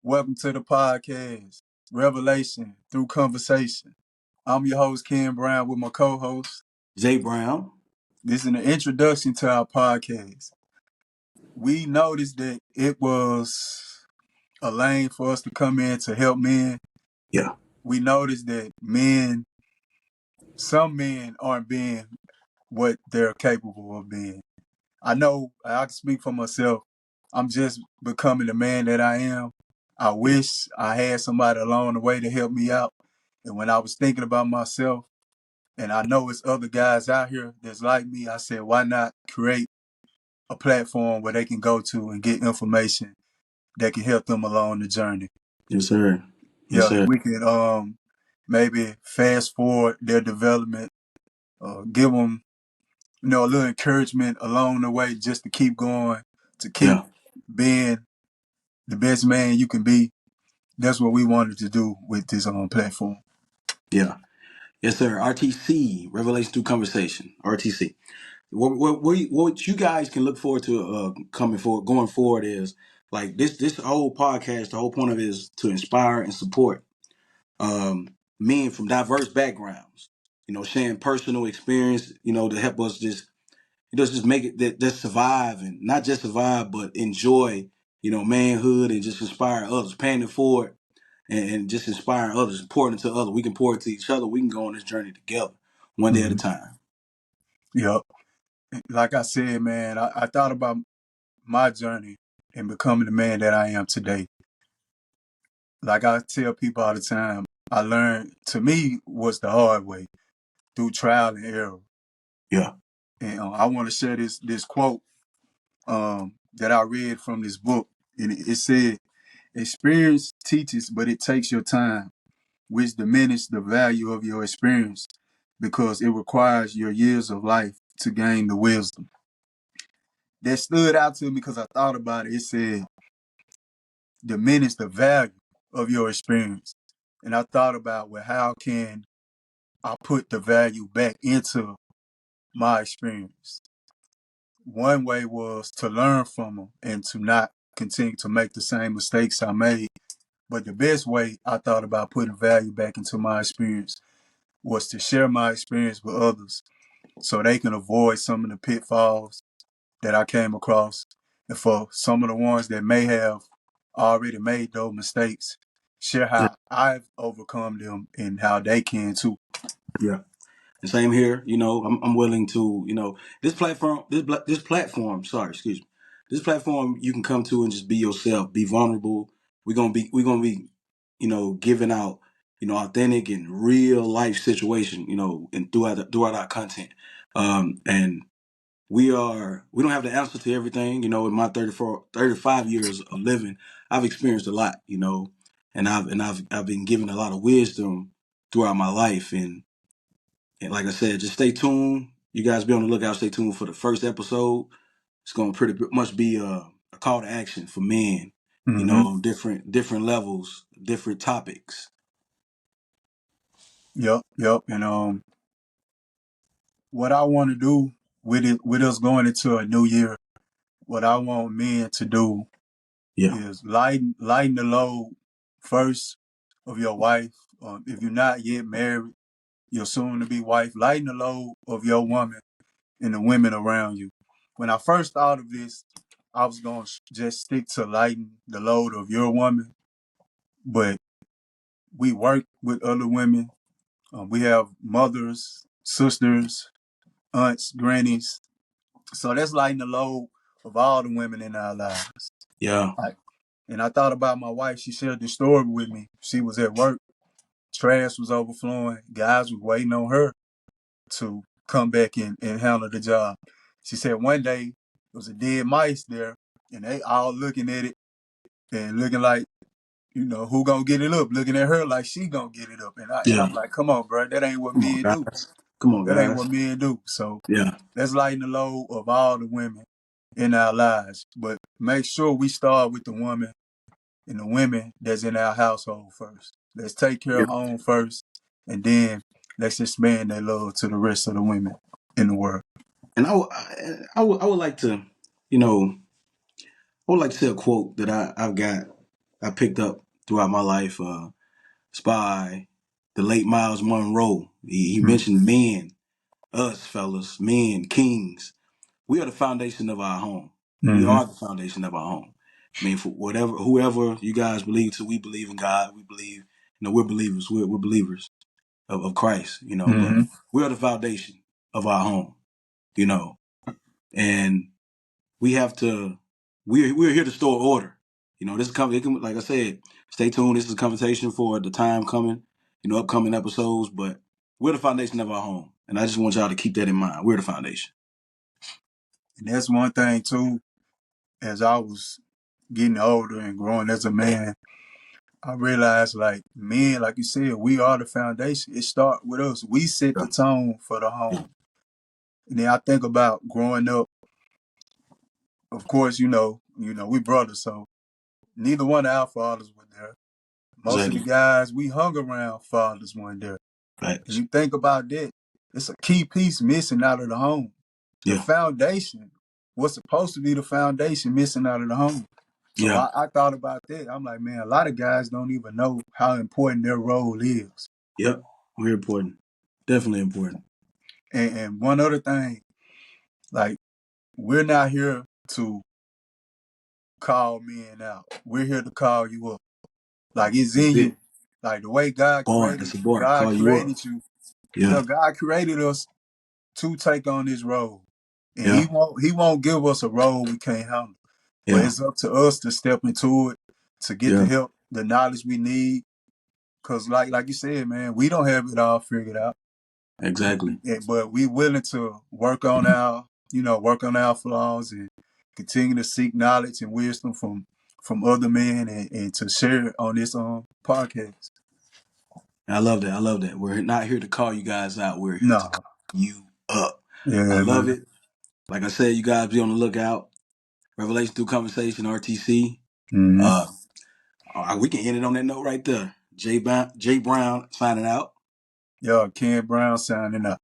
Welcome to the podcast, Revelation Through Conversation. I'm your host, Ken Brown, with my co-host. Jay Brown. This is an introduction to our podcast. We noticed that it was a lane for us to come in to help men. Yeah. We noticed that some men aren't being what they're capable of being. I know I can speak for myself. I'm just becoming the man that I am. I wish I had somebody along the way to help me out. And when I was thinking about myself, and I know it's other guys out here that's like me, I said, why not create a platform where they can go to and get information that can help them along the journey? Yes, sir. Yes, Yeah, sir. we can maybe fast forward their development, give them a little encouragement along the way just to keep going, to keep Yeah. being the best man you can be. That's what we wanted to do with this platform. Yeah. Yes, sir. RTC, Revelation Through Conversation. RTC. What you guys can look forward to going forward is like this whole podcast. The whole point of it is to inspire and support men from diverse backgrounds. Sharing personal experience. To help us just make it that survive, and not just survive, but enjoy. Manhood, and just inspire others, paying it forward, and just inspiring others, pouring into others. We can pour into each other. We can go on this journey together, one day at a Mm-hmm. time. Yep. Like I said, man, I thought about my journey in becoming the man that I am today. Like I tell people all the time, I learned, to me, was the hard way, through trial and error. Yeah. And I want to share this quote that I read from this book. And it said, experience teaches, but it takes your time, which diminishes the value of your experience because it requires your years of life to gain the wisdom. That stood out to me because I thought about it. It said, diminish the value of your experience. And I thought about, well, how can I put the value back into my experience? One way was to learn from them and to not continue to make the same mistakes I made. But the best way I thought about putting value back into my experience was to share my experience with others so they can avoid some of the pitfalls that I came across. And for some of the ones that may have already made those mistakes, share Yeah. how I've overcome them and how they can too. Yeah. The same here. I'm willing to. This platform. This platform. Sorry, excuse me. This platform you can come to and just be yourself. Be vulnerable. We're gonna be. Giving out. Authentic and real life situation. And throughout our content. And we don't have the answer to everything. In my 35 years of living, I've experienced a lot. And I've been given a lot of wisdom throughout my life. And like I said, just stay tuned. You guys be on the lookout. Stay tuned for the first episode. It's going to pretty much be a call to action for men. Mm-hmm. Different levels, different topics. Yep. And what I want to do with us going into a new year, what I want men to do Yeah, is lighten the load first of your wife. If you're not yet married, your soon to be wife, lighten the load of your woman and the women around you. When I first thought of this, I was going to just stick to lighten the load of your woman, but we work with other women. We have mothers, sisters, aunts, grannies. So that's lighten the load of all the women in our lives. yeah, Like, and I thought about my wife. She shared this story with me. She was at work. Trash was overflowing. Guys were waiting on her to come back and handle the job. She said one day there was a dead mice there, and they all looking at it and looking like, who gonna get it up? Looking at her like she gonna get it up. And yeah. I'm like, come on, bro, that ain't what Come on, men do. guys. Come on, That ain't what guys. men do. So Yeah, let's lighten the load of all the women in our lives. But make sure we start with the woman and the women that's in our household first. Let's take care yeah. of home first, and then let's expand that love to the rest of the women in the world. And I would like to, I would like to say a quote that I've got. I picked up throughout my life. It's by the late Miles Monroe. He mentioned men, us fellas, men, kings. We are the foundation of our home. We Mm-hmm. are the foundation of our home. I mean, for whoever you guys believe to, we believe in God. We believe, we're believers. We're believers of Christ, but Mm-hmm. we are the foundation of our home, and we have to, we're here to store order. This is coming, like I said, stay tuned. This is a conversation for the time coming, upcoming episodes, but we're the foundation of our home. And I just want y'all to keep that in mind. We're the foundation. And that's one thing too, as I was getting older and growing as a man, I realized like men, like you said, we are the foundation. It starts with us. We set Yeah. the tone for the Yeah. home. And then I think about growing up, of course, we brothers, so neither one of our fathers were there. Most of the Exactly. guys we hung around fathers weren't there. And Facts. you think about that, it's a key piece missing out of the home. The Yeah. foundation was supposed to be the foundation missing out of the home. So Yeah. I thought about that. I'm like, man, a lot of guys don't even know how important their role is. Yep. We're important. Definitely important. And one other thing, like, we're not here to call men out. We're here to call you up. Like, it's That's in it. you. Like the way God Bar. created That's a bar. God Call you up. created you. Yeah. Yeah, God created us to take on this role. And Yeah. he won't give us a role we can't handle. But Yeah. it's up to us to step into it, to get the Yeah. help, the knowledge we need. Cause like you said, man, we don't have it all figured out. Exactly. But we willing to work on our flaws and continue to seek knowledge and wisdom from other men and to share it on this podcast. I love that. I love that. We're not here to call you guys out. We're here to No. call you up. I Yeah, love man. it. Like I said, you guys be on the lookout. Revelation through Conversation, RTC. Mm-hmm. We can end it on that note right there. Jay Brown signing out. Yo, Ken Brown signing up.